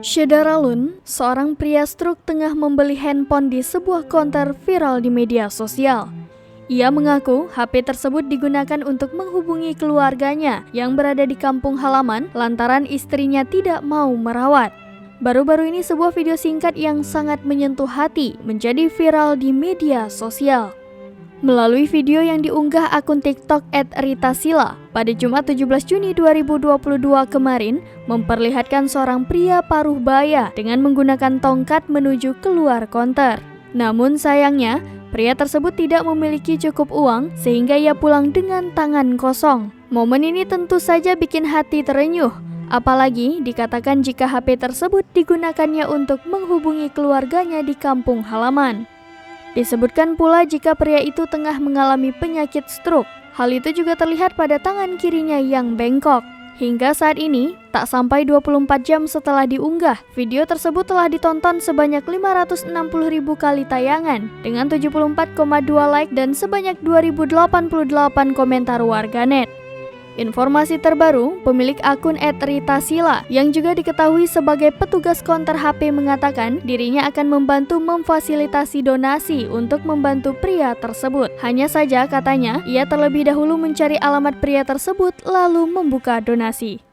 Syederalun, seorang pria struk tengah membeli handphone di sebuah konter viral di media sosial. Ia mengaku HP tersebut digunakan untuk menghubungi keluarganya yang berada di kampung halaman lantaran istrinya tidak mau merawat. Baru-baru ini sebuah video singkat yang sangat menyentuh hati menjadi viral di media sosial. Melalui video yang diunggah akun TikTok @ritasila pada Jumat 17 Juni 2022 kemarin memperlihatkan seorang pria paruh baya dengan menggunakan tongkat menuju keluar konter. Namun sayangnya, pria tersebut tidak memiliki cukup uang sehingga ia pulang dengan tangan kosong. Momen ini tentu saja bikin hati terenyuh, apalagi dikatakan jika HP tersebut digunakannya untuk menghubungi keluarganya di kampung halaman. Disebutkan pula jika pria itu tengah mengalami penyakit stroke. Hal itu juga terlihat pada tangan kirinya yang bengkok. Hingga saat ini, tak sampai 24 jam setelah diunggah, video tersebut telah ditonton sebanyak 560.000 kali tayangan dengan 74,2 like dan sebanyak 2.088 komentar warganet. Informasi terbaru, pemilik akun @ritasila yang juga diketahui sebagai petugas konter HP mengatakan dirinya akan membantu memfasilitasi donasi untuk membantu pria tersebut. Hanya saja katanya, ia terlebih dahulu mencari alamat pria tersebut lalu membuka donasi.